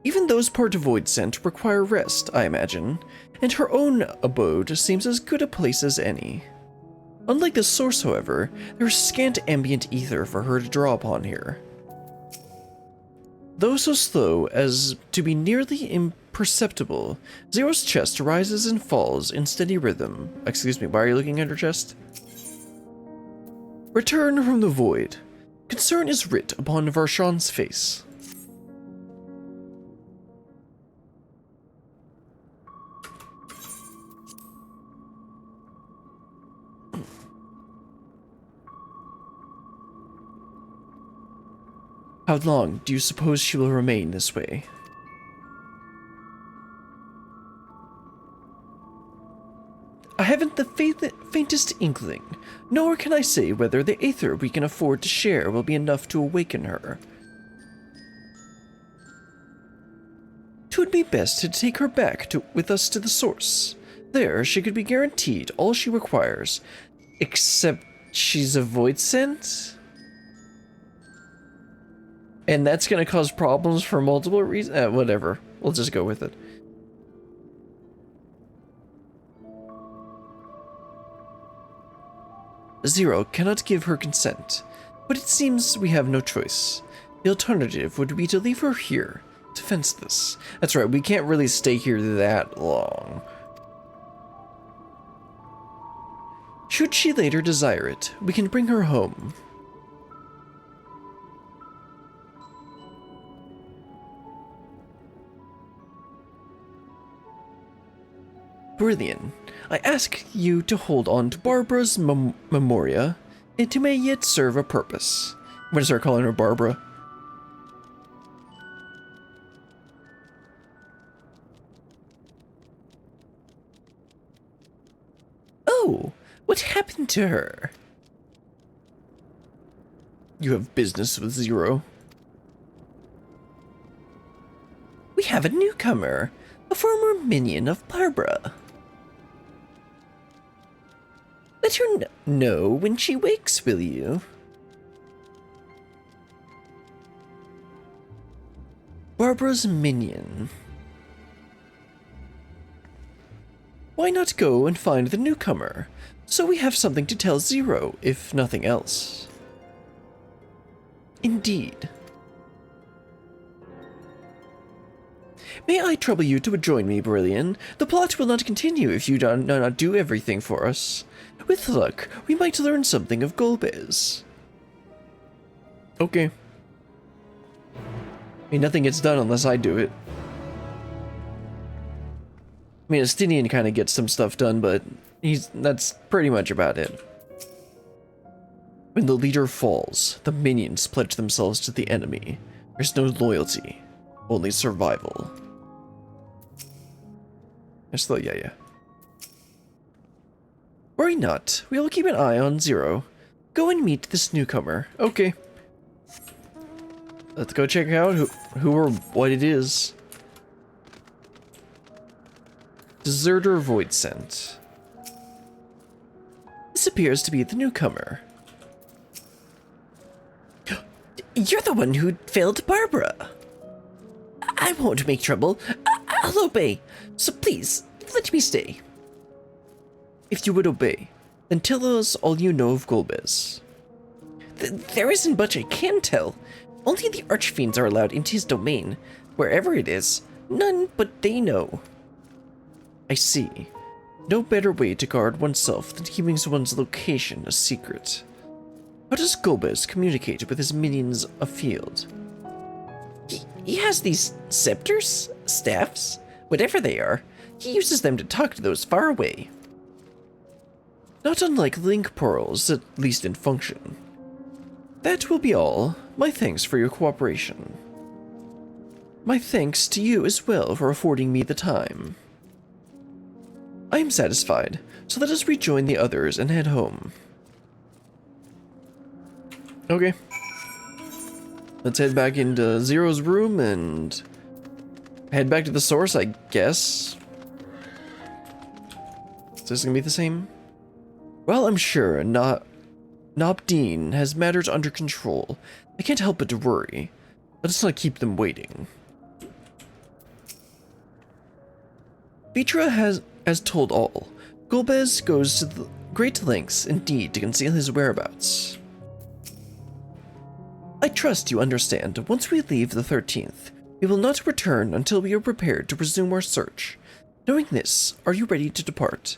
Even those part Void Scent require rest, I imagine, and her own abode seems as good a place as any. Unlike the source, however, there is scant ambient ether for her to draw upon here. Though so slow as to be nearly imperceptible, Zero's chest rises and falls in steady rhythm. Excuse me, why are you looking at her chest? Return from the void. Concern is writ upon Varshan's face. How long do you suppose she will remain this way? I haven't the faintest inkling, nor can I say whether the aether we can afford to share will be enough to awaken her. 'Twould be best to take her back with us to the source. There she could be guaranteed all she requires, except she's a void scent? And that's gonna cause problems for multiple reasons? Whatever. We'll just go with it. Zero cannot give her consent, but it seems we have no choice. The alternative would be to leave her here, defenseless. That's right, we can't really stay here that long. Should she later desire it, we can bring her home. Brilliant. I ask you to hold on to Barbara's memoria. It may yet serve a purpose. I'm gonna start calling her Barbara. Oh, what happened to her? You have business with Zero. We have a newcomer, a former minion of Barbara. Let her know when she wakes, will you? Barbara's minion. Why not go and find the newcomer, so we have something to tell Zero, if nothing else? Indeed. May I trouble you to join me, Brilliant? The plot will not continue if you do not do everything for us. With luck, we might learn something of Golbez. Okay. I mean, nothing gets done unless I do it. I mean, Estinian kind of gets some stuff done, but that's pretty much about it. When the leader falls, the minions pledge themselves to the enemy. There's no loyalty, only survival. Yeah. Worry not, we will keep an eye on Zero. Go and meet this newcomer. Okay. Let's go check out who or what it is. Deserter Void Scent. This appears to be the newcomer. You're the one who failed Barbara. I won't make trouble. I'll obey. So please, let me stay. If you would obey, then tell us all you know of Golbez. There isn't much I can tell. Only the archfiends are allowed into his domain. Wherever it is, none but they know. I see. No better way to guard oneself than keeping one's location a secret. How does Golbez communicate with his minions afield? He has these scepters? Staffs? Whatever they are. He uses them to talk to those far away. Not unlike link pearls, at least in function. That will be all. My thanks for your cooperation. My thanks to you as well for affording me the time. I am satisfied, so let us rejoin the others and head home. Okay. Let's head back into Zero's room and head back to the source, I guess. Is this gonna be the same? Well, I'm sure Nobdeen has matters under control. I can't help but to worry. Let us not keep them waiting. Vitra has told all. Golbez goes to the great lengths indeed to conceal his whereabouts. I trust you understand. Once we leave the 13th, we will not return until we are prepared to resume our search. Knowing this, are you ready to depart?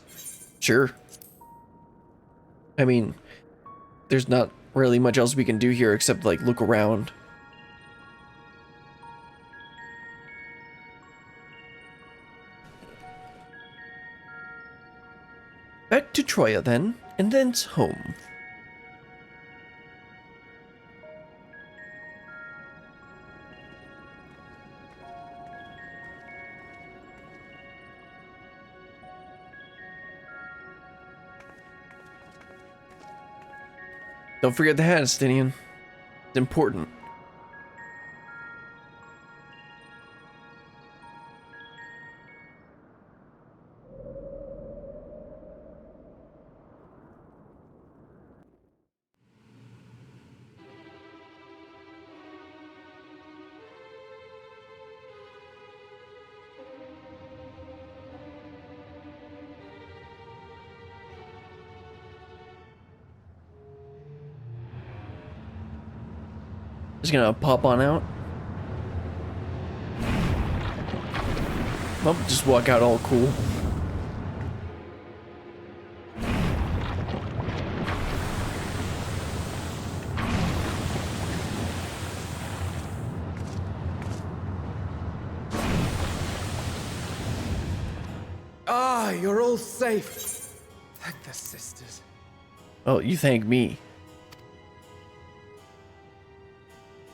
Sure. I mean, there's not really much else we can do here except, like, look around. Back to Troya, then, and thence home. Don't forget the hat, Estinian. It's important. Just gonna pop on out. Well, just walk out all cool. Ah, you're all safe. Thank the sisters. Oh, you thank me.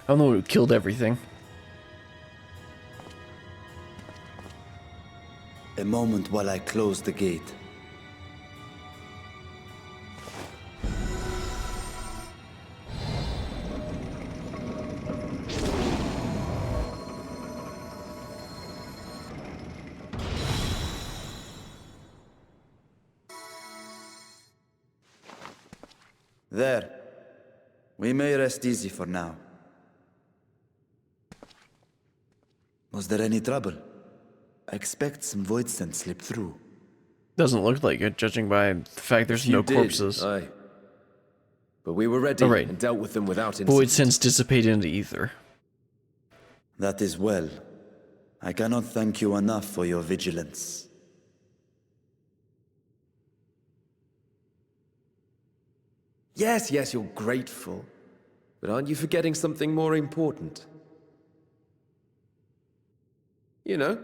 I'm the one who killed everything. A moment while I close the gate. There. We may rest easy for now. Was there any trouble? I expect some void scent slipped through. Doesn't look like it, judging by the fact there's no corpses. Aye. But we were ready and dealt with them without incident. Void sense dissipated into ether. That is well. I cannot thank you enough for your vigilance. Yes, you're grateful. But aren't you forgetting something more important? You know,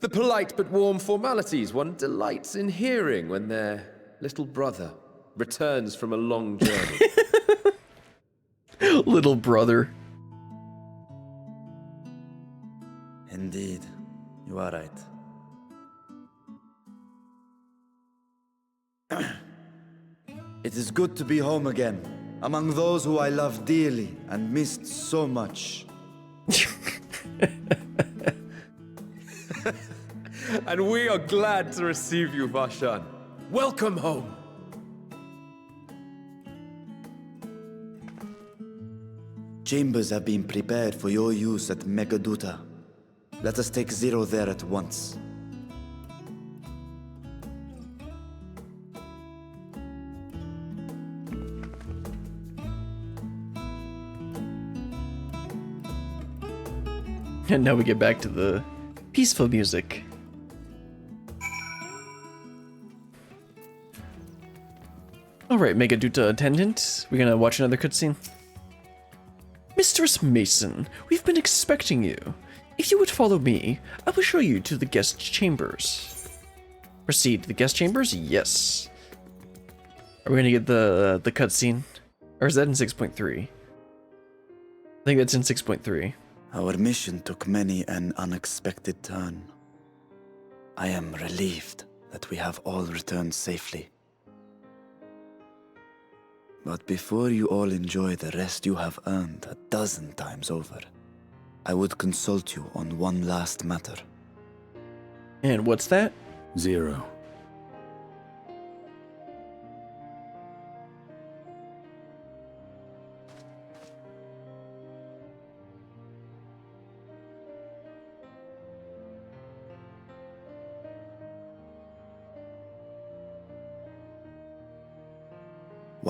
the polite but warm formalities one delights in hearing when their little brother returns from a long journey. Little brother. Indeed, you are right. It is good to be home again, among those who I love dearly and missed so much. And we are glad to receive you, Vashan. Welcome home. Chambers have been prepared for your use at Megaduta. Let us take Zero there at once. And now we get back to the peaceful music. Alright, Megaduta attendant. We're gonna watch another cutscene. Mistress Mason, we've been expecting you. If you would follow me, I will show you to the guest chambers. Proceed to the guest chambers? Yes. Are we gonna get the cutscene? Or is that in 6.3? I think that's in 6.3. Our mission took many an unexpected turn. I am relieved that we have all returned safely. But before you all enjoy the rest you have earned 12 times over, I would consult you on one last matter. And what's that? Zero.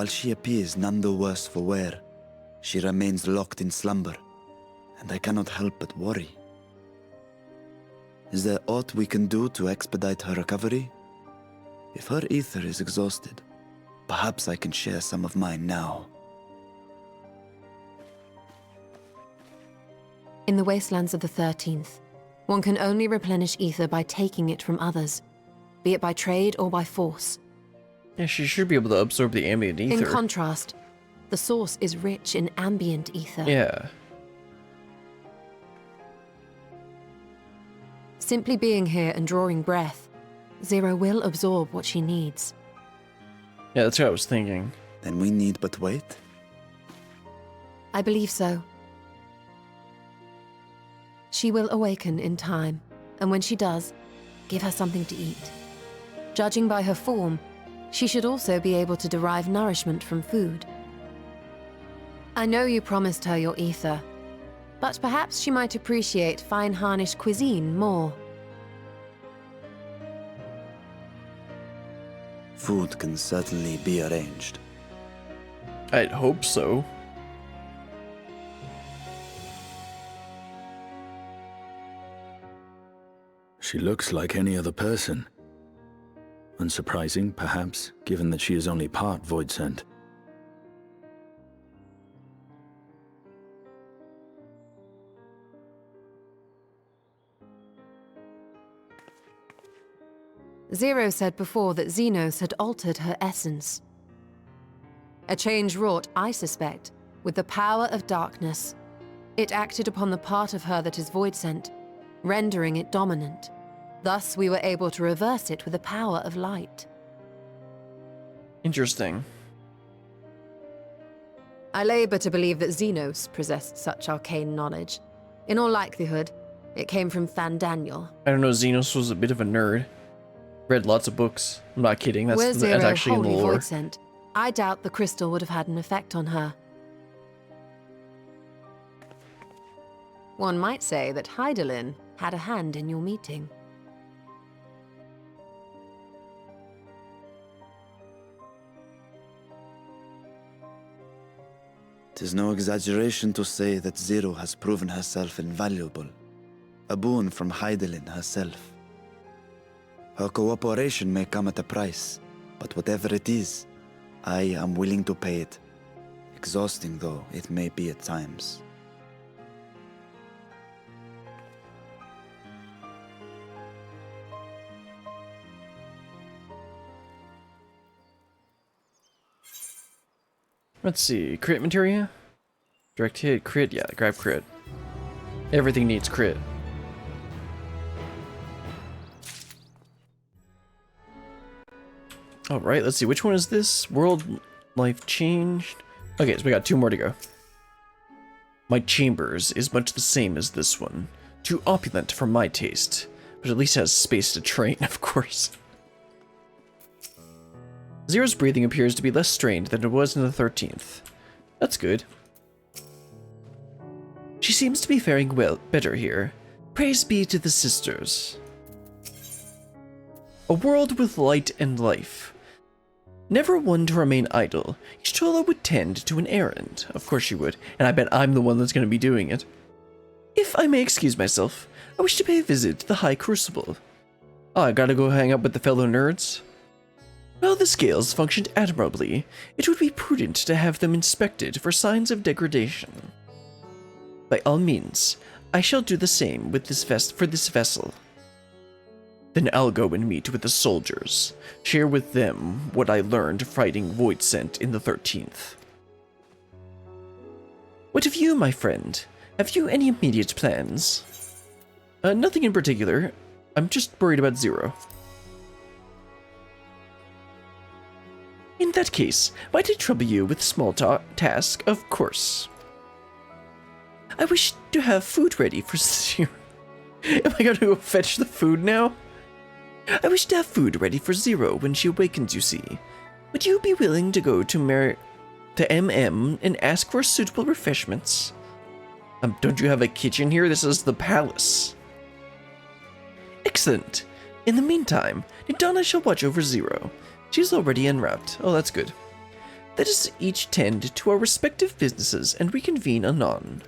while she appears none the worse for wear, she remains locked in slumber, and I cannot help but worry. Is there aught we can do to expedite her recovery? If her ether is exhausted, perhaps I can share some of mine now. In the wastelands of the 13th, one can only replenish ether by taking it from others, be it by trade or by force. Yeah, she should be able to absorb the ambient ether. In contrast, the source is rich in ambient ether. Yeah. Simply being here and drawing breath, Zero will absorb what she needs. Yeah, that's what I was thinking. Then we need but wait? I believe so. She will awaken in time, and when she does, give her something to eat. Judging by her form, she should also be able to derive nourishment from food. I know you promised her your ether, but perhaps she might appreciate fine Harnish cuisine more. Food can certainly be arranged. I'd hope so. She looks like any other person. Unsurprising, perhaps, given that she is only part void-sent. Zero said before that Xenos had altered her essence. A change wrought, I suspect, with the power of darkness. It acted upon the part of her that is void-sent, rendering it dominant. Thus, we were able to reverse it with the power of light. Interesting. I labor to believe that Xenos possessed such arcane knowledge. In all likelihood, it came from Fandaniel. I don't know, Xenos was a bit of a nerd. Read lots of books. I'm not kidding, Were that's Zero actually in the wholly lore. void-sent, I doubt the crystal would have had an effect on her. One might say that Hydaelyn had a hand in your meeting. 'Tis no exaggeration to say that Zero has proven herself invaluable. A boon from Hydaelyn herself. Her cooperation may come at a price, but whatever it is, I am willing to pay it. Exhausting though it may be at times. Let's see, crit materia? Direct hit, crit, yeah, grab crit. Everything needs crit. Alright, let's see, which one is this? World life changed? Okay, so we got 2 more to go. My chambers is much the same as this one. Too opulent for my taste, but at least has space to train, of course. Zero's breathing appears to be less strained than it was in the 13th. That's good. She seems to be faring better here. Praise be to the sisters. A world with light and life. Never one to remain idle, Y'shtola would tend to an errand. Of course she would, and I bet I'm the one that's going to be doing it. If I may excuse myself, I wish to pay a visit to the High Crucible. Oh, I gotta go hang out with the fellow nerds? While the scales functioned admirably, it would be prudent to have them inspected for signs of degradation. By all means, I shall do the same with this for this vessel. Then I'll go and meet with the soldiers, share with them what I learned fighting Voidsent in the 13th. What of you, my friend? Have you any immediate plans? Nothing in particular. I'm just worried about Zero. In that case, might I trouble you with a small task? Of course. I wish to have food ready for Zero. Am I going to go fetch the food now? I wish to have food ready for Zero when she awakens, you see. Would you be willing to go to MM and ask for suitable refreshments? Don't you have a kitchen here? This is the palace. Excellent. In the meantime, Nidana shall watch over Zero. She's already en route. Oh, that's good. Let us each tend to our respective businesses and reconvene anon.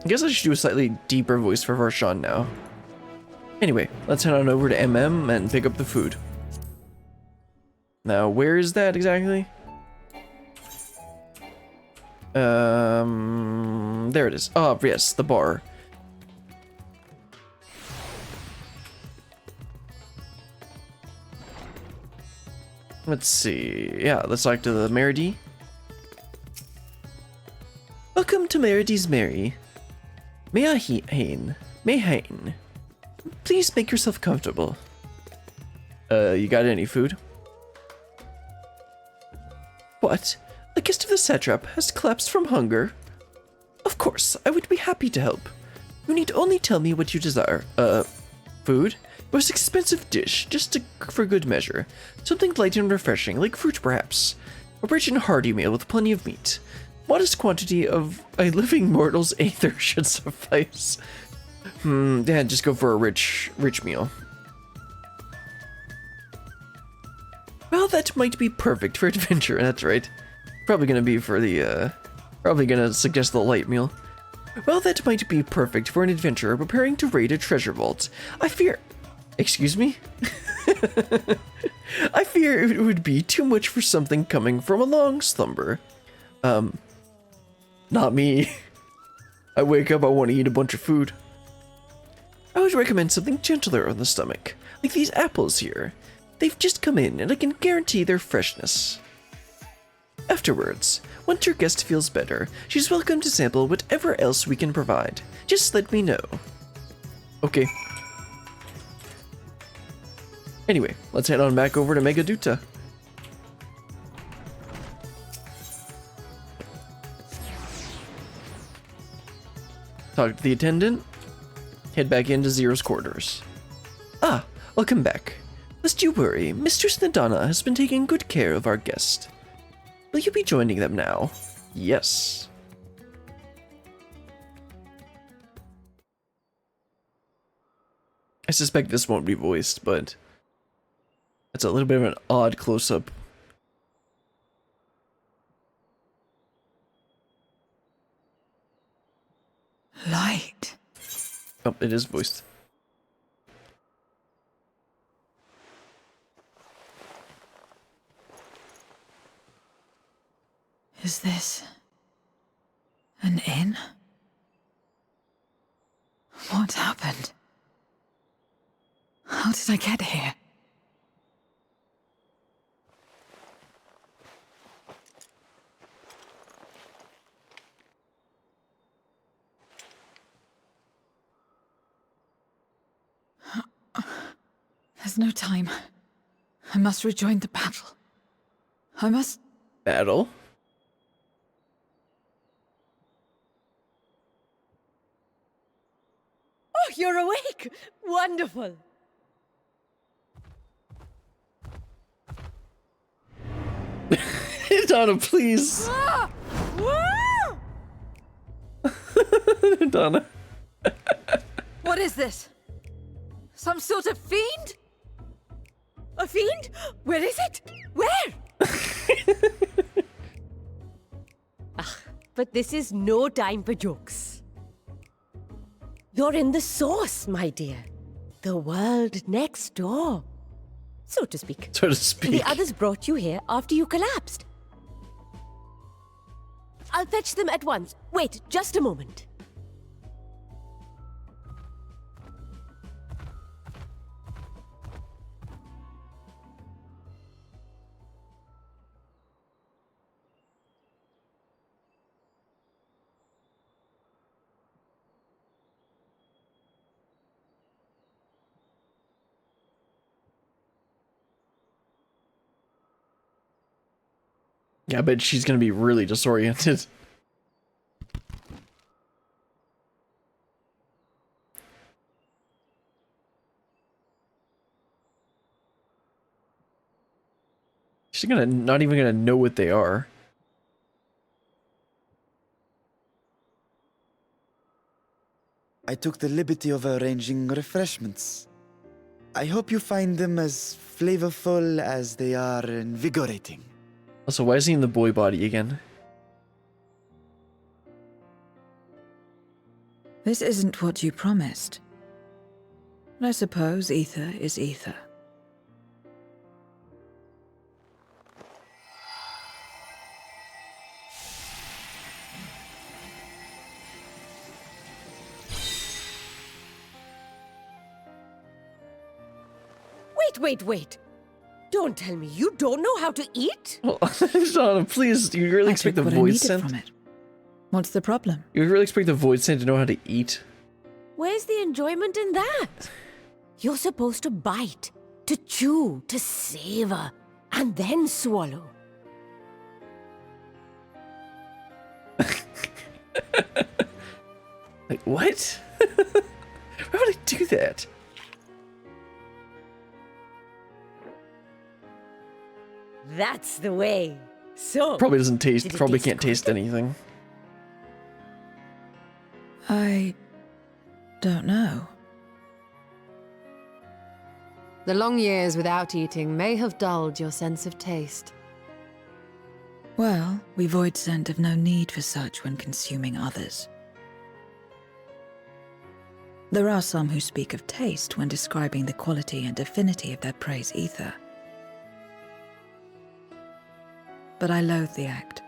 I guess I should do a slightly deeper voice for Varshan now. Anyway, let's head on over to MM and pick up the food. Now, where is that exactly? There it is. Oh, yes, the bar. Let's see. Yeah, let's talk to the Meredy. Welcome to Meredy's Mary. Mayhain. Please make yourself comfortable. You got any food? What? A guest of the satrap has collapsed from hunger? Of course, I would be happy to help. You need only tell me what you desire. Food? Most expensive dish, for good measure. Something light and refreshing, like fruit perhaps. A rich and hearty meal with plenty of meat. Modest quantity of a living mortal's aether should suffice. Yeah, just go for a rich meal. Well, that might be perfect for adventure, that's right. Probably gonna be for the, probably gonna suggest the light meal. Well, that might be perfect for an adventurer preparing to raid a treasure vault. I fear... Excuse me? I fear it would be too much for something coming from a long slumber. Not me. I wake up, I want to eat a bunch of food. I would recommend something gentler on the stomach, like these apples here. They've just come in, and I can guarantee their freshness. Afterwards, once your guest feels better, she's welcome to sample whatever else we can provide. Just let me know. Okay. Anyway, let's head on back over to Megaduta. Talk to the attendant. Head back into Zero's quarters. Ah, welcome back. Lest you worry, Mistress Nadana has been taking good care of our guest. Will you be joining them now? Yes. I suspect this won't be voiced, but that's a little bit of an odd close-up. Light. Oh, it is voiced. Is this an inn? What happened? How did I get here? There's no time. I must rejoin the battle. I must... Battle? Oh, you're awake! Wonderful! Donna, please! Ah! Woo! Donna. What is this? Some sort of fiend? A fiend? Where is it? Where? But this is no time for jokes. You're in the source, my dear. The world next door. So to speak. So to speak. The others brought you here after you collapsed. I'll fetch them at once. Wait, just a moment. Yeah, I bet she's gonna be really disoriented. She's not even gonna know what they are. I took the liberty of arranging refreshments. I hope you find them as flavorful as they are invigorating. Also, why is he in the boy body again? This isn't what you promised. I suppose ether is ether. Wait. Don't tell me you don't know how to eat? Well, Shauna, please, you really expect the took what I void needed scent? from it. What's the problem? You really expect the void scent to know how to eat? Where's the enjoyment in that? You're supposed to bite, to chew, to savor, and then swallow. Like, what? Why would I do that? That's the way. So, Probably doesn't taste, did it probably taste can't taste good? anything. I don't know. The long years without eating may have dulled your sense of taste. Well, we void scent have no need for such when consuming others. There are some who speak of taste when describing the quality and affinity of their prey's ether. But I loathe the act.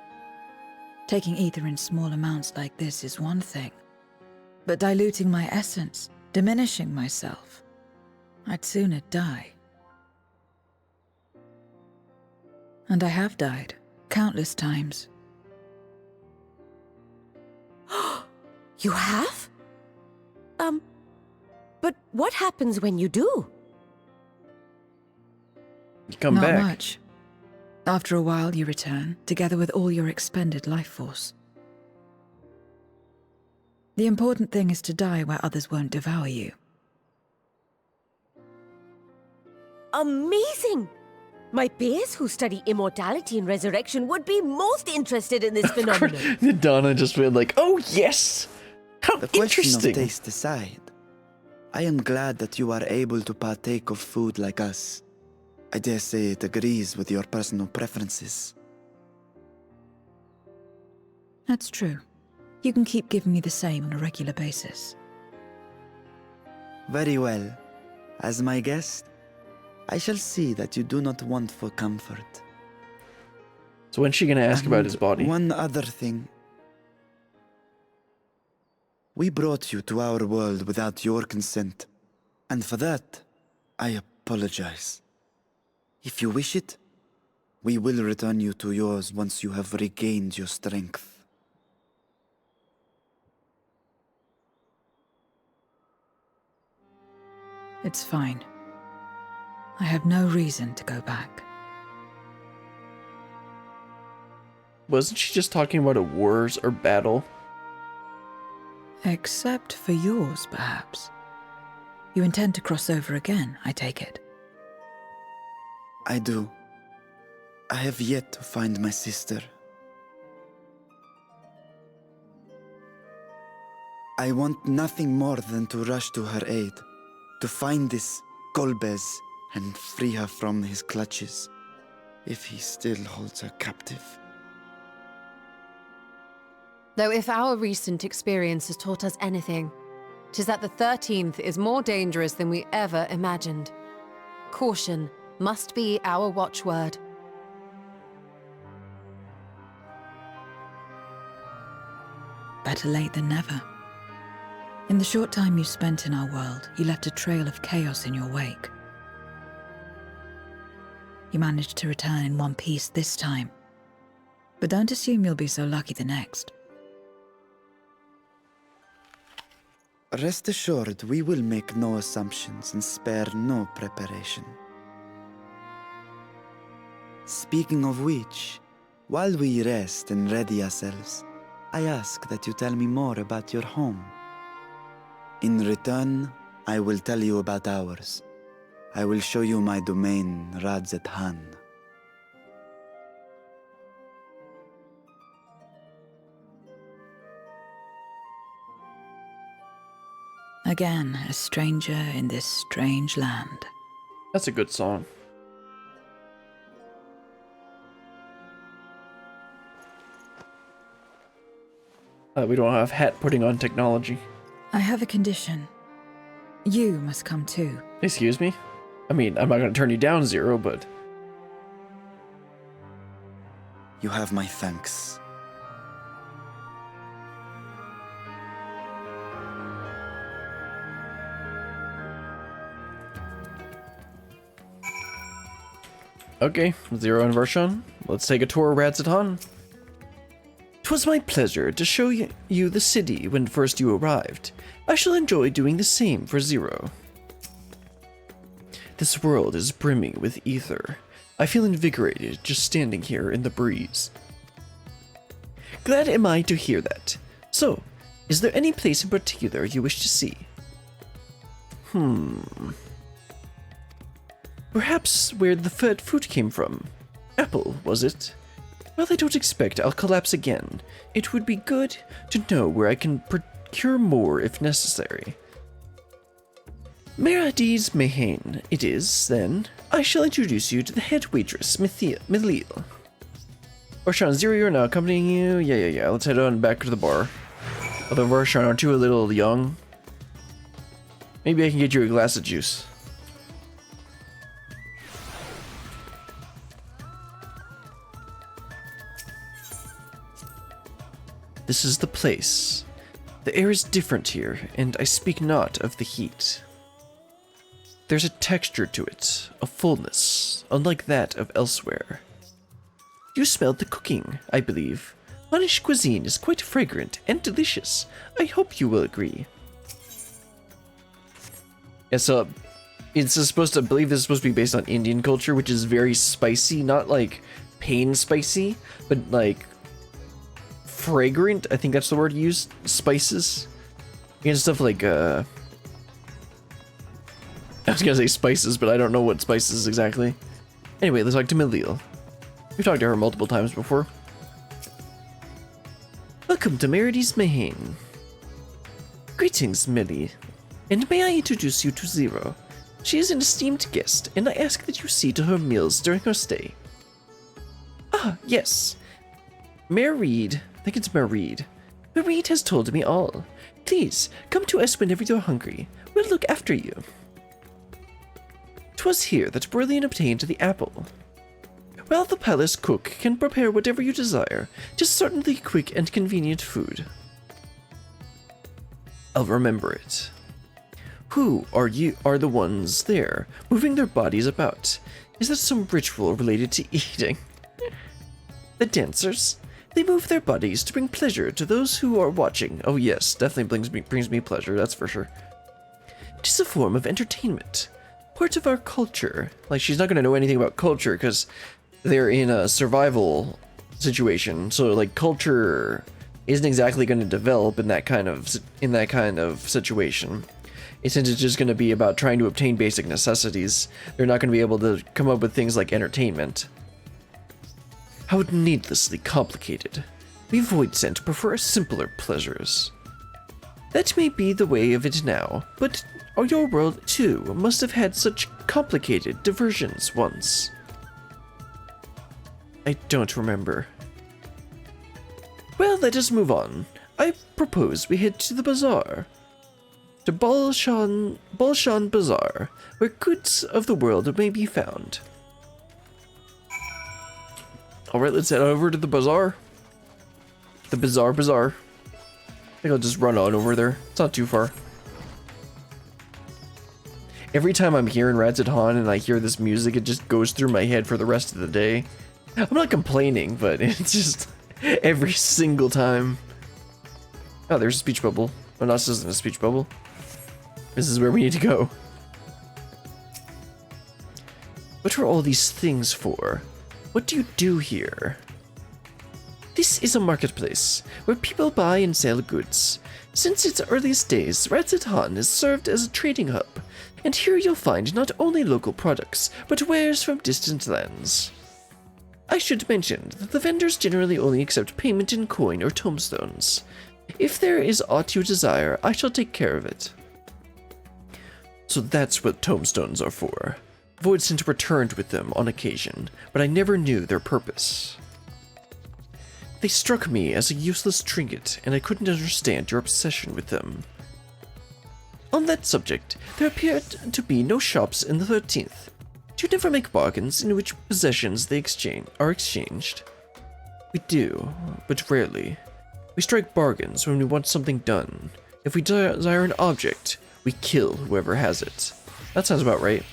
Taking ether in small amounts like this is one thing, but diluting my essence, diminishing myself, I'd sooner die. And I have died, countless times. You have? But what happens when you do? You come Not back. much. After a while, you return, together with all your expended life force. The important thing is to die where others won't devour you. Amazing! My peers who study immortality and resurrection would be most interested in this phenomenon. Donna just went like, oh yes! How The question of interesting! taste aside, I am glad that you are able to partake of food like us. I dare say it agrees with your personal preferences. That's true. You can keep giving me the same on a regular basis. Very well. As my guest, I shall see that you do not want for comfort. So when's she gonna ask about And his body? One other thing. We brought you to our world without your consent, and for that, I apologize. If you wish it, we will return you to yours once you have regained your strength. It's fine. I have no reason to go back. Wasn't she just talking about a wars or battle? Except for yours, perhaps. You intend to cross over again, I take it. I do. I have yet to find my sister. I want nothing more than to rush to her aid, to find this Golbez and free her from his clutches, if he still holds her captive. Though if our recent experience has taught us anything, 'tis that the 13th is more dangerous than we ever imagined. Caution must be our watchword. Better late than never. In the short time you spent in our world, you left a trail of chaos in your wake. You managed to return in one piece this time, but don't assume you'll be so lucky the next. Rest assured, we will make no assumptions and spare no preparation. Speaking of which, while we rest and ready ourselves, I ask that you tell me more about your home. In return, I will tell you about ours. I will show you my domain, Radz-at-Han. Again, a stranger in this strange land. That's a good song. We don't have hat putting on technology. I have a condition. You must come too. Excuse me? I mean, I'm not going to turn you down, Zero, but... You have my thanks. Okay, Zero and Varshan, let's take a tour of Radz-at-Han. 'Twas my pleasure to show you the city when first you arrived. I shall enjoy doing the same for Zero. This world is brimming with ether. I feel invigorated just standing here in the breeze. Glad am I to hear that. So, is there any place in particular you wish to see? Perhaps where the food came from. Apple, was it? Well, I don't expect I'll collapse again. It would be good to know where I can procure more if necessary. Radz-at-Han it is, then. I shall introduce you to the head waitress, Milil. Varshan, Zero, you're now accompanying you? Yeah. Let's head on back to the bar. Although, Varshan, aren't you a little young? Maybe I can get you a glass of juice. This is the place. The air is different here, and I speak not of the heat. There's a texture to it, a fullness, unlike that of elsewhere. You smelled the cooking, I believe. Hanish cuisine is quite fragrant and delicious. I hope you will agree. Yeah, so it's supposed to, I believe this is supposed to be based on Indian culture, which is very spicy, not like pain spicy, but like fragrant. I think that's the word used. Spices. And stuff like, I was gonna say spices, but I don't know what spices exactly. Anyway, let's talk to Milil. We've talked to her multiple times before. Welcome to Radz-at-Han. Greetings, Millie. And may I introduce you to Zero? She is an esteemed guest, and I ask that you see to her meals during her stay. Ah, yes. Mareed. I think it's Mareed. Mareed has told me all. Please, come to us whenever you're hungry. We'll look after you. 'Twas here that Brilliant obtained the apple. Well, the palace cook can prepare whatever you desire, just certainly quick and convenient food. I'll remember it. Who are the ones there, moving their bodies about? Is that some ritual related to eating? The dancers? They move their bodies to bring pleasure to those who are watching. Oh yes, definitely brings me pleasure, that's for sure. It is a form of entertainment. Part of our culture. Like, she's not going to know anything about culture because they're in a survival situation. So, like, culture isn't exactly going to develop in that kind of situation. Since it's just going to be about trying to obtain basic necessities, they're not going to be able to come up with things like entertainment. How needlessly complicated. We Voidsent prefer simpler pleasures. That may be the way of it now, but your world, too, must have had such complicated diversions once. I don't remember. Well, let us move on. I propose we head to the bazaar. To Balshan Bazaar, where goods of the world may be found. Alright, let's head over to the bazaar. The Bazaar. I think I'll just run on over there. It's not too far. Every time I'm here in Radz-at-Han and I hear this music, it just goes through my head for the rest of the day. I'm not complaining, but it's just every single time. Oh, there's a speech bubble. Oh, no, this isn't a speech bubble. This is where we need to go. What are all these things for? What do you do here? This is a marketplace, where people buy and sell goods. Since its earliest days, Radz-at-Han has served as a trading hub, and here you'll find not only local products, but wares from distant lands. I should mention that the vendors generally only accept payment in coin or tomestones. If there is aught you desire, I shall take care of it. So that's what tomestones are for. Voidsent returned with them on occasion, but I never knew their purpose. They struck me as a useless trinket, and I couldn't understand your obsession with them. On that subject, there appeared to be no shops in the 13th. Do you never make bargains in which possessions they are exchanged? We do, but rarely. We strike bargains when we want something done. If we desire an object, we kill whoever has it. That sounds about right.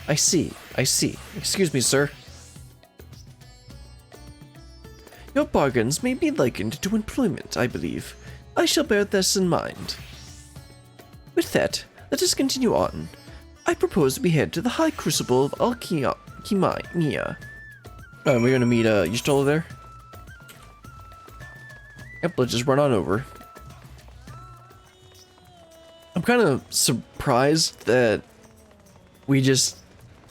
I see. Excuse me, sir. Your bargains may be likened to employment, I believe. I shall bear this in mind. With that, let us continue on. I propose we head to the High Crucible of Alchemia. We're gonna meet, you still over there? Yep, let's just run on over. I'm kind of surprised that we just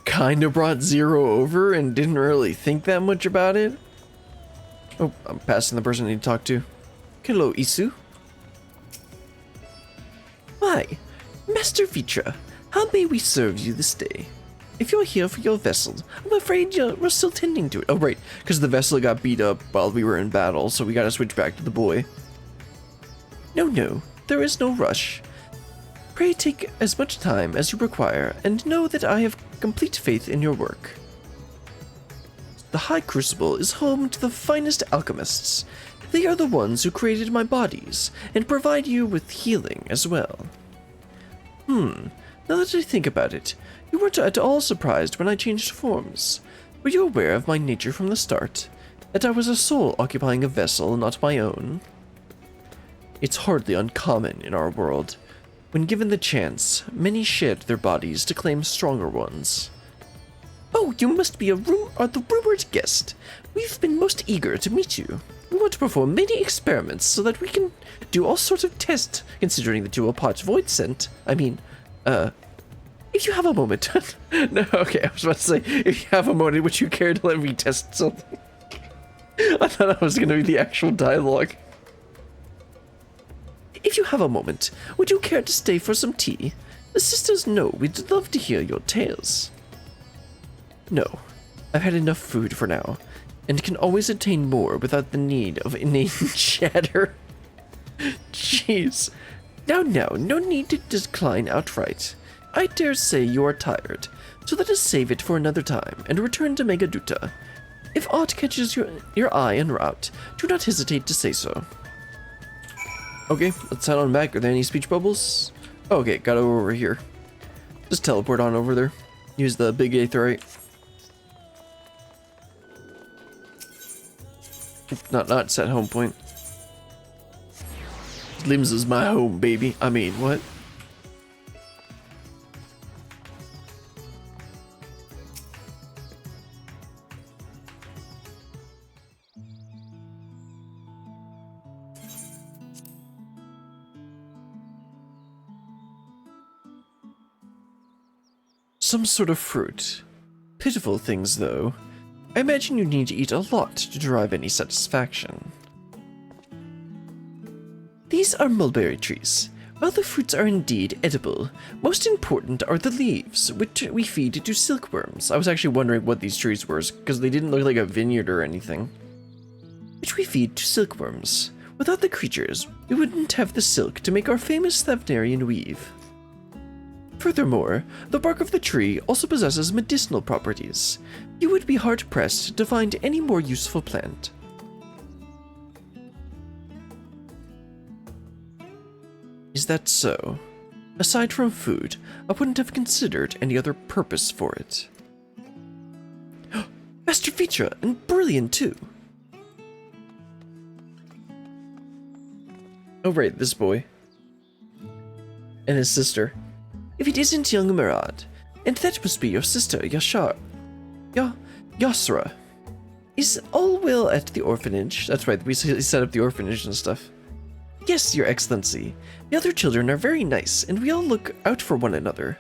kind of brought Zero over and didn't really think that much about it. Oh, I'm passing the person I need to talk to. Hello, Isu. Why, Master Vitra, how may we serve you this day? If you're here for your vessel, I'm afraid we're still tending to it. Oh, right, because the vessel got beat up while we were in battle, so we gotta switch back to the boy. No, there is no rush. Pray take as much time as you require, and know that I have complete faith in your work. The High Crucible is home to the finest alchemists. They are the ones who created my bodies, and provide you with healing as well. Now that I think about it, you weren't at all surprised when I changed forms. Were you aware of my nature from the start? That I was a soul occupying a vessel not my own? It's hardly uncommon in our world. When given the chance, many shed their bodies to claim stronger ones. Oh, you must be the rumored guest. We've been most eager to meet you. We want to perform many experiments so that we can do all sorts of tests, considering that you are part void sent. I mean, if you have a moment. No, okay, I was about to say, if you have a moment, would you care to let me test something? I thought that was going to be the actual dialogue. If you have a moment, would you care to stay for some tea? The sisters know we'd love to hear your tales. No, I've had enough food for now, and can always attain more without the need of inane chatter. Jeez. Now, no need to decline outright. I dare say you are tired, so let us save it for another time and return to Megaduta. If aught catches your eye en route, do not hesitate to say so. Okay, let's head on back. Are there any speech bubbles? Okay, got over here. Just teleport on over there. Use the big aetherite. Not set home point. Limbs is my home, baby. I mean, what? Some sort of fruit. Pitiful things, though. I imagine you need to eat a lot to derive any satisfaction. These are mulberry trees. While the fruits are indeed edible, most important are the leaves, which we feed to silkworms. I was actually wondering what these trees were, because they didn't look like a vineyard or anything. Which we feed to silkworms. Without the creatures, we wouldn't have the silk to make our famous Thavnarian weave. Furthermore, the bark of the tree also possesses medicinal properties. You would be hard-pressed to find any more useful plant. Is that so? Aside from food, I wouldn't have considered any other purpose for it. Master Vitra, and brilliant too! Oh right, this boy. And his sister. If it isn't young Murad, and that must be your sister, Yasra. Is all well at the orphanage? That's right, we set up the orphanage and stuff. Yes, Your Excellency. The other children are very nice, and we all look out for one another.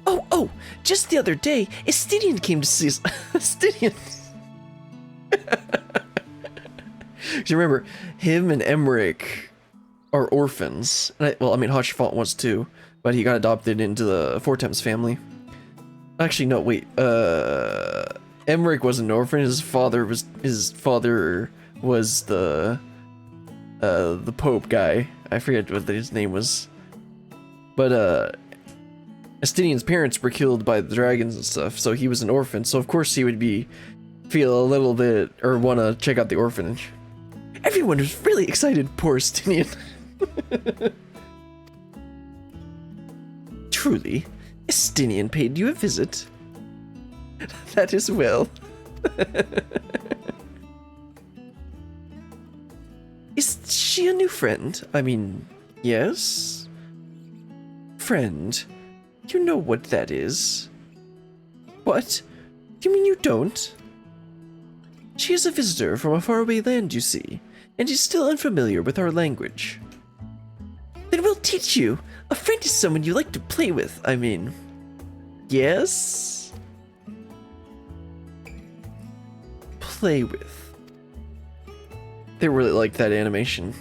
Oh, just the other day, Estidian came to see us. Estidian! You remember, him and Emmerich are orphans. And Hotchfont was too, but he got adopted into the Fortem's family. Actually, no, wait. Emmerich was an orphan. His father was the Pope guy. I forget what his name was. But Estinian's parents were killed by the dragons and stuff, so he was an orphan. So of course he would feel a little bit, or want to check out the orphanage. Everyone was really excited, poor Estinian. Truly, Estinian paid you a visit. That is well. Is she a new friend? I mean, yes? Friend, you know what that is. What? You mean you don't? She is a visitor from a faraway land, you see, and is still unfamiliar with our language. Then we'll teach you. A friend is someone you like to play with, I mean. Yes? Play with. They really like that animation.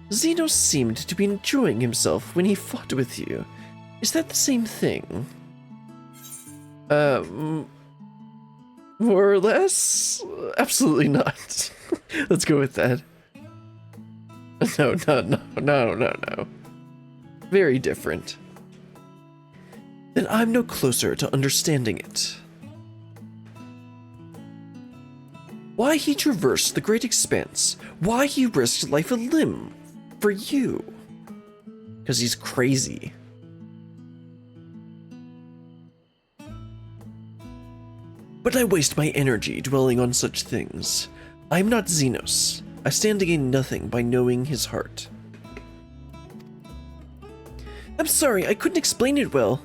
Xenos seemed to be enjoying himself when he fought with you. Is that the same thing? More or less? Absolutely not. Let's go with that. No. Very different. Then I'm no closer to understanding it. Why he traversed the great expanse, why he risked life a limb for you. Because he's crazy. But I waste my energy dwelling on such things. I am not Xenos. I stand to gain nothing by knowing his heart. I'm sorry, I couldn't explain it well.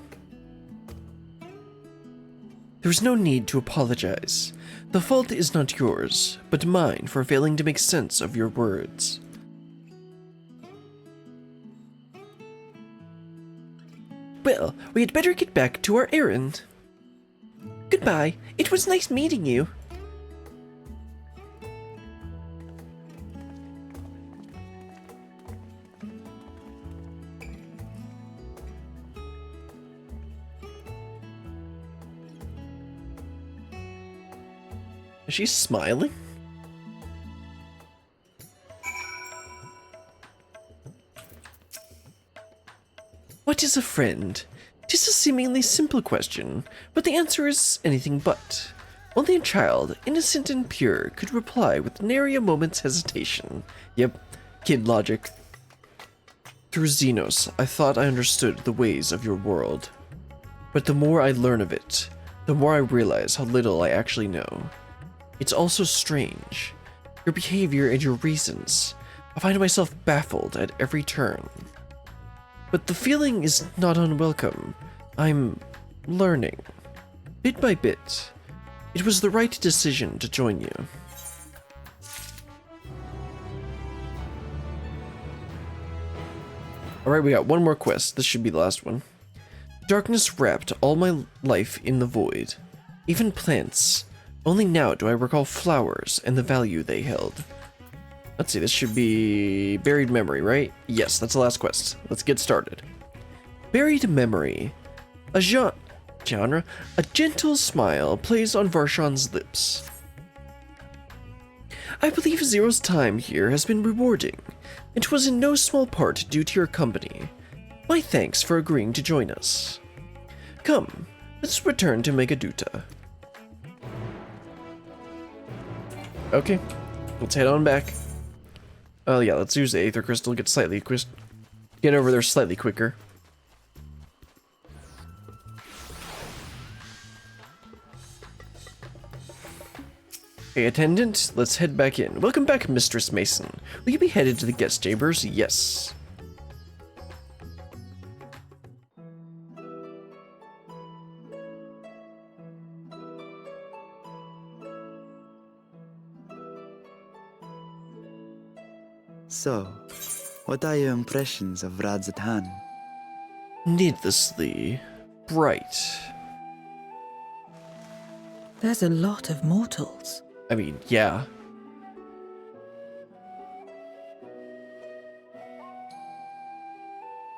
There's no need to apologize. The fault is not yours, but mine for failing to make sense of your words. Well, we had better get back to our errand. Goodbye. It was nice meeting you. Is she smiling? What is a friend? 'Tis a seemingly simple question, but the answer is anything but. Only a child, innocent and pure, could reply with nary a moment's hesitation. Yep, kid logic. Through Xenos, I thought I understood the ways of your world. But the more I learn of it, the more I realize how little I actually know. It's also strange. Your behavior and your reasons. I find myself baffled at every turn. But the feeling is not unwelcome. I'm learning. Bit by bit. It was the right decision to join you. Alright, we got one more quest. This should be the last one. Darkness wrapped all my life in the void. Even plants. Only now do I recall flowers and the value they held. Let's see, this should be Buried Memory, right? Yes, that's the last quest. Let's get started. Buried Memory. A genre. A gentle smile plays on Varshan's lips. I believe Zero's time here has been rewarding. It was in no small part due to your company. My thanks for agreeing to join us. Come, let's return to Megaduta. Okay, let's head on back. Oh yeah, let's use the Aether Crystal, get over there slightly quicker. Okay, attendant, let's head back in. Welcome back, Mistress Mason. Will you be headed to the guest chambers? Yes. So, what are your impressions of Radz-at-Han? Needlessly bright. There's a lot of mortals. I mean, yeah.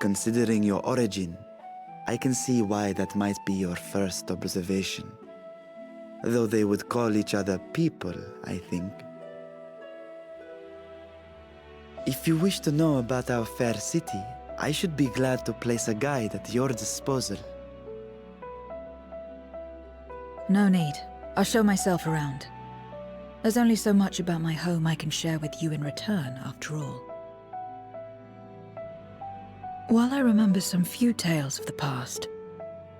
Considering your origin, I can see why that might be your first observation. Though they would call each other people, I think. If you wish to know about our fair city, I should be glad to place a guide at your disposal. No need. I'll show myself around. There's only so much about my home I can share with you in return, after all. While I remember some few tales of the past,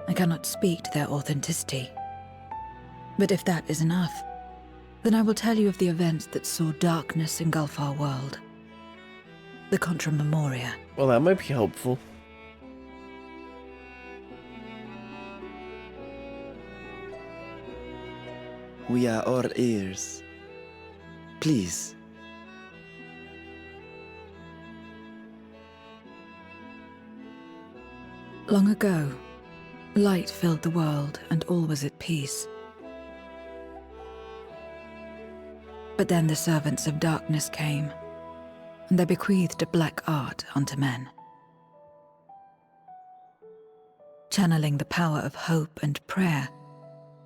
I cannot speak to their authenticity. But if that is enough, then I will tell you of the events that saw darkness engulf our world. The Contra Memoria. Well, that might be helpful. We are all ears. Please. Long ago, light filled the world and all was at peace. But then the servants of darkness came, and they bequeathed a black art unto men. Channeling the power of hope and prayer,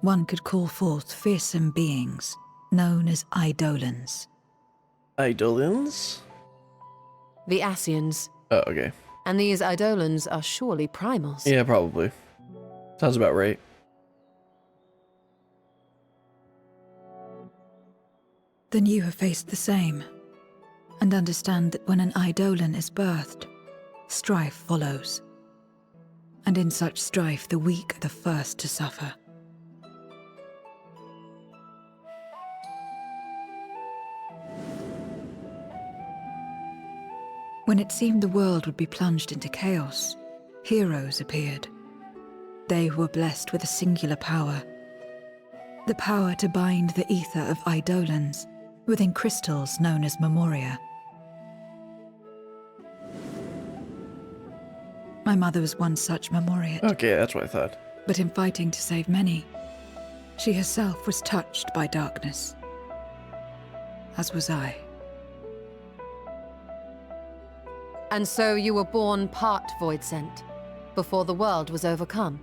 one could call forth fearsome beings known as Eidolons. Eidolons? The Ascians. Oh, okay. And these Eidolons are surely primals. Yeah, probably. Sounds about right. Then you have faced the same, and understand that when an Eidolon is birthed, strife follows. And in such strife, the weak are the first to suffer. When it seemed the world would be plunged into chaos, heroes appeared. They were blessed with a singular power. The power to bind the ether of Eidolons within crystals known as Memoria. My mother was one such Memoriat. Okay, that's what I thought. But in fighting to save many, she herself was touched by darkness. As was I. And so you were born part Void Sent, before the world was overcome.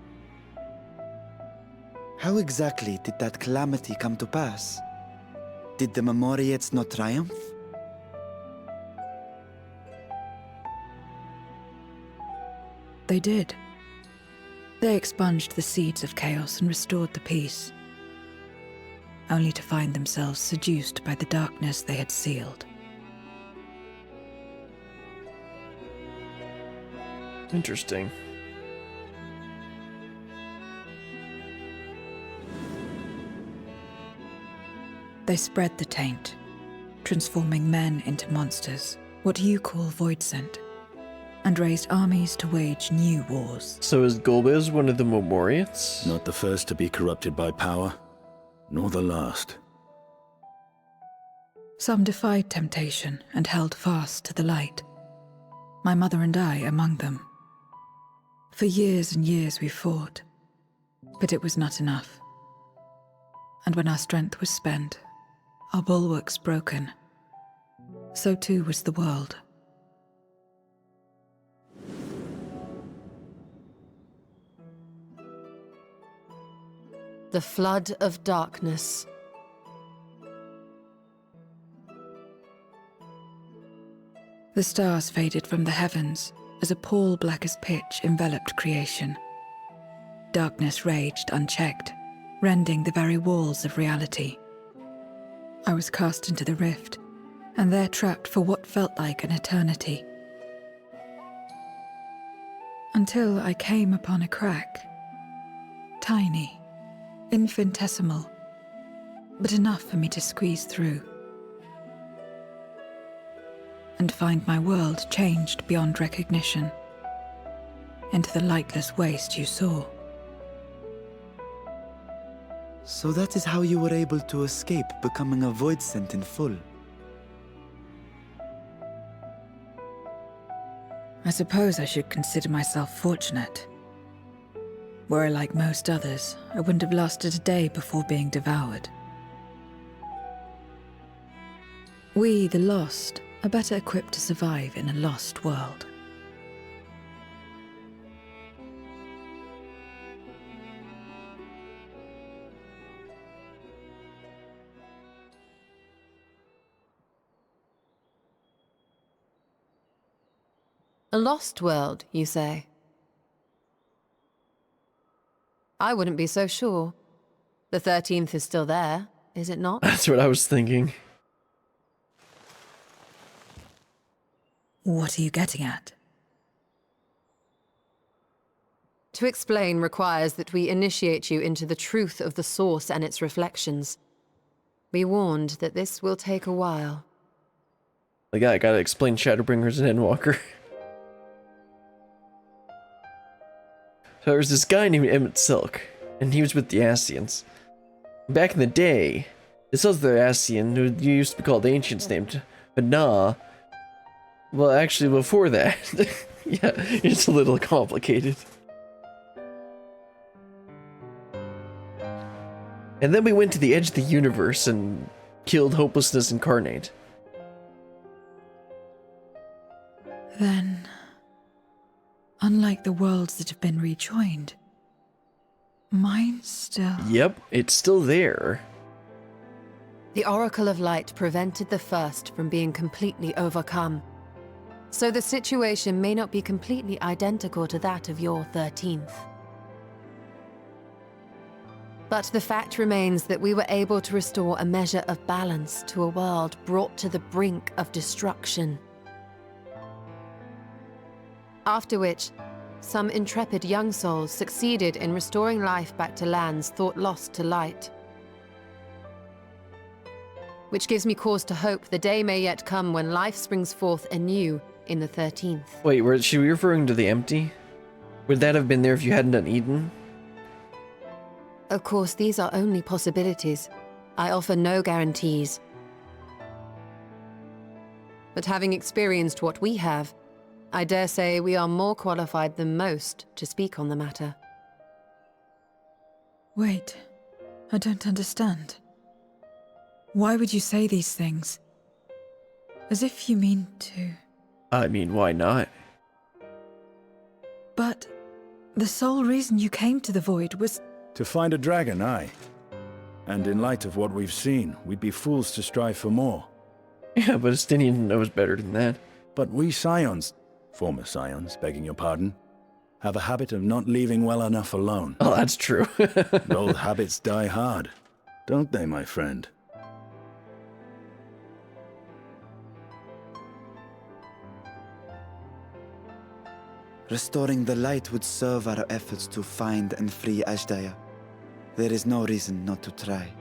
How exactly did that calamity come to pass? Did the Memoriates not triumph? They did. They expunged the seeds of chaos and restored the peace, only to find themselves seduced by the darkness they had sealed. Interesting. They spread the taint, transforming men into monsters, what you call Void Sent, and raised armies to wage new wars. So is Golbez one of the Memoriates? Not the first to be corrupted by power, nor the last. Some defied temptation and held fast to the light. My mother and I among them. For years and years we fought, but it was not enough. And when our strength was spent, our bulwarks broken, so too was the world. The flood of darkness. The stars faded from the heavens as a pall black as pitch enveloped creation. Darkness raged unchecked, rending the very walls of reality. I was cast into the rift, and there trapped for what felt like an eternity. Until I came upon a crack. Tiny, infinitesimal, but enough for me to squeeze through. And find my world changed beyond recognition, into the lightless waste you saw. So that is how you were able to escape becoming a Void Sent in full. I suppose I should consider myself fortunate. Were I like most others, I wouldn't have lasted a day before being devoured. We, the lost, are better equipped to survive in a lost world. A lost world, you say? I wouldn't be so sure. The 13th is still there, is it not? That's what I was thinking. What are you getting at? To explain requires that we initiate you into the truth of the source and its reflections. Be warned that this will take a while. Like, I gotta explain Shadowbringers and Endwalker. So there was this guy named Emmett Silk, and he was with the Ascians. Back in the day, this other Ascian, who used to be called Ancients, named Hana. Well, actually, before that, yeah, it's a little complicated. And then we went to the edge of the universe and killed Hopelessness Incarnate. Then, unlike the worlds that have been rejoined, mine still... Yep, it's still there. The Oracle of Light prevented the first from being completely overcome. So the situation may not be completely identical to that of your 13th. But the fact remains that we were able to restore a measure of balance to a world brought to the brink of destruction. After which, some intrepid young souls succeeded in restoring life back to lands thought lost to light. Which gives me cause to hope the day may yet come when life springs forth anew in the 13th. Wait, was she referring to the empty? Would that have been there if you hadn't done Eden? Of course, these are only possibilities. I offer no guarantees. But having experienced what we have, I dare say we are more qualified than most to speak on the matter. Wait, I don't understand. Why would you say these things? As if you mean to... I mean, why not? But the sole reason you came to the Void was... To find a dragon, aye. And in light of what we've seen, we'd be fools to strive for more. Yeah, but Estinian knows better than that. But we Scions, former Scions, begging your pardon, have a habit of not leaving well enough alone. Oh, that's true. And old habits die hard, don't they, my friend? Restoring the light would serve our efforts to find and free Ashdaya. There is no reason not to try.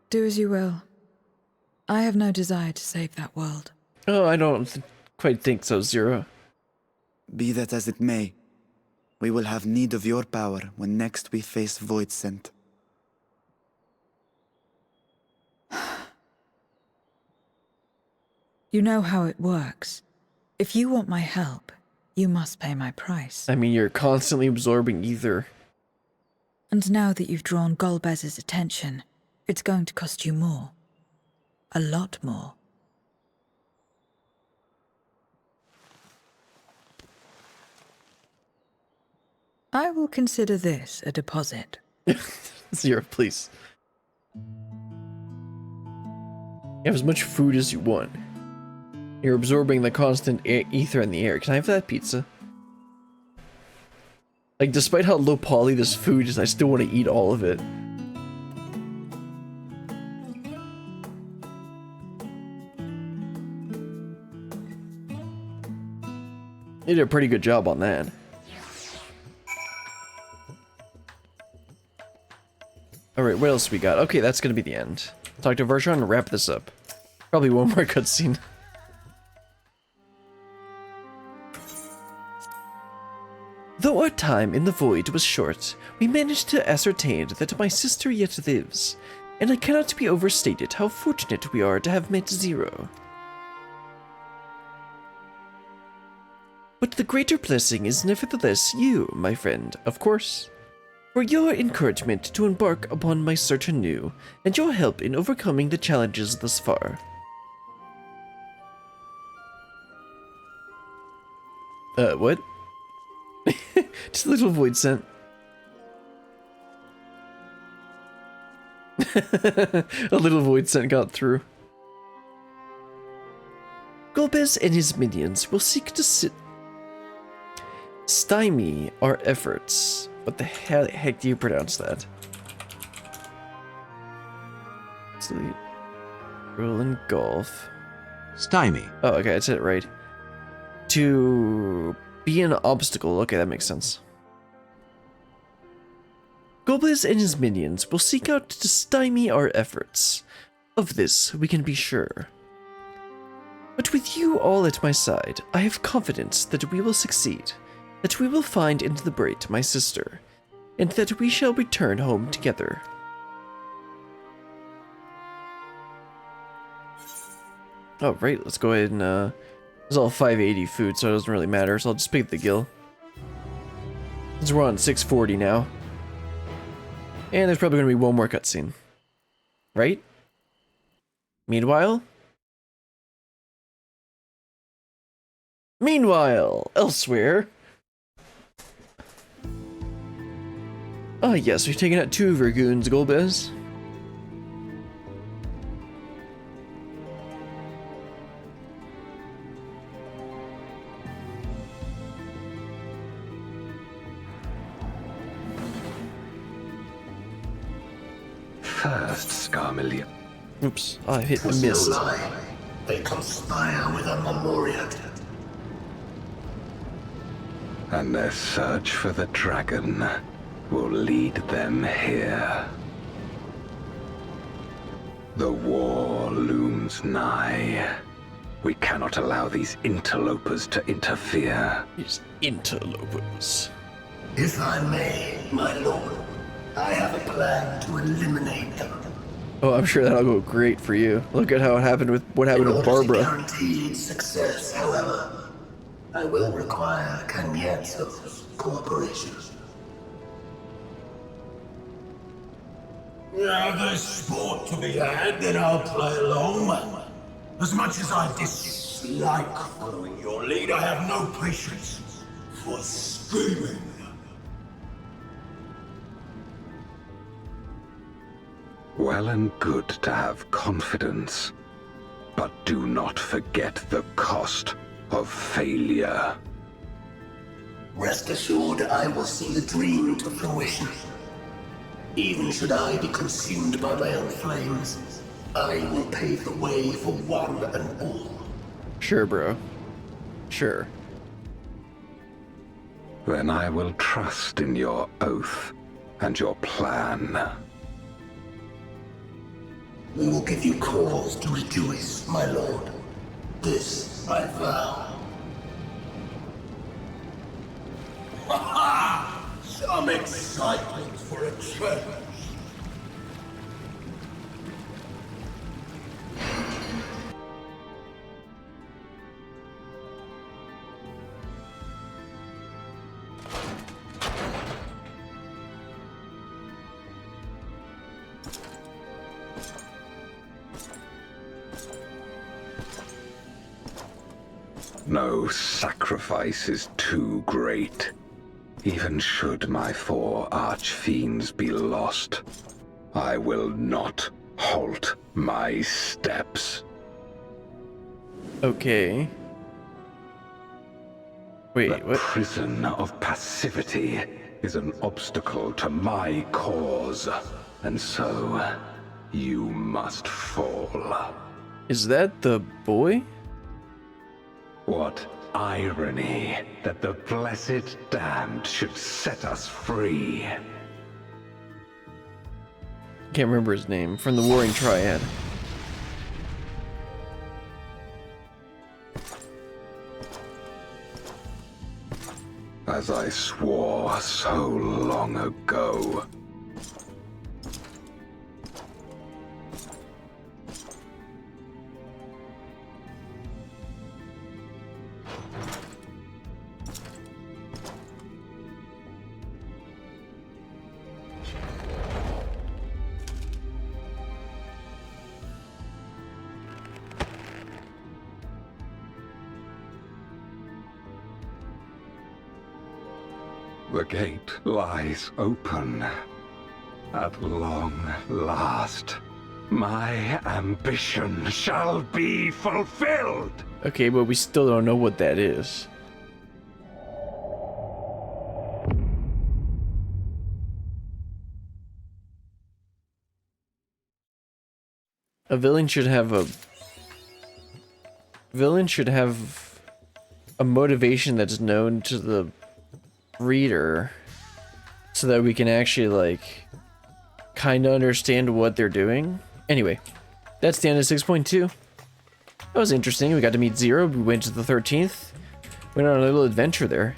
Do as you will. I have no desire to save that world. Oh, I don't quite think so, Zero. Be that as it may, we will have need of your power when next we face Void Scent. You know how it works. If you want my help, you must pay my price. I mean, you're constantly absorbing ether. And now that you've drawn Golbez's attention, it's going to cost you more. A lot more. I will consider this a deposit. Zero, please. You have as much food as you want. You're absorbing the constant ether in the air. Can I have that pizza? Like, despite how low poly this food is, I still want to eat all of it. You did a pretty good job on that. Alright, what else we got? Okay, that's gonna be the end. Talk to Vertron and wrap this up. Probably one more cutscene. Though our time in the Void was short, we managed to ascertain that my sister yet lives, and it cannot be overstated how fortunate we are to have met Zero. But the greater blessing is nevertheless you, my friend, of course. For your encouragement to embark upon my search anew, and your help in overcoming the challenges thus far. What? Just a little void scent. A little void scent got through. Golbez and his minions will seek to stymie our efforts. What the heck do you pronounce that? Sleep. Roll and golf. Stymie. Oh, okay, I said it right. To be an obstacle. Okay, that makes sense. Golbez and his minions will seek out to stymie our efforts. Of this, we can be sure. But with you all at my side, I have confidence that we will succeed, that we will find in the Brait my sister, and that we shall return home together. Oh, right, let's go ahead and, it's all 580 food, so it doesn't really matter, so I'll just pick the gill. Since we're on 640 now. And there's probably going to be one more cutscene. Right? Meanwhile, elsewhere. Ah, yes, we've taken out 2 of our goons, Golbez. First, Scarmillion. Oops, I hit and missed. They conspire with a memorial. And their search for the dragon will lead them here. The war looms nigh. We cannot allow these interlopers to interfere. These interlopers. If I may, my lord, I have a plan to eliminate them. Oh, I'm sure that'll go great for you. Look at how it happened with what happened with Barbara. In order to guarantee success, however, I will require Cañazzo's cooperation. Now there's sport to be had, then I'll play along. As much as I dislike following your lead, I have no patience for scheming. Well and good to have confidence, but do not forget the cost of failure. Rest assured, I will see the dream to fruition. Even should I be consumed by my own flames, I will pave the way for one and all. Sure, bro. Sure. Then I will trust in your oath and your plan. We will give you cause to rejoice, my lord. This I vow. Ha! Some excitement for a change. No sacrifice is too great. Even should my 4 archfiends be lost, I will not halt my steps. Okay. Wait, The what? prison of passivity is an obstacle to my cause, and so you must fall. Is that the boy? What irony that the blessed damned should set us free. Can't remember his name. From the Warring Triad. As I swore so long ago. The gate lies open. At long last, my ambition shall be fulfilled! Okay, but we still don't know what that is. A villain should have a motivation that's known to the reader so that we can actually like kind of understand what they're doing. Anyway, that's the end of 6.2. That was interesting. We got to meet Zero. We went to the 13th. Went on a little adventure there.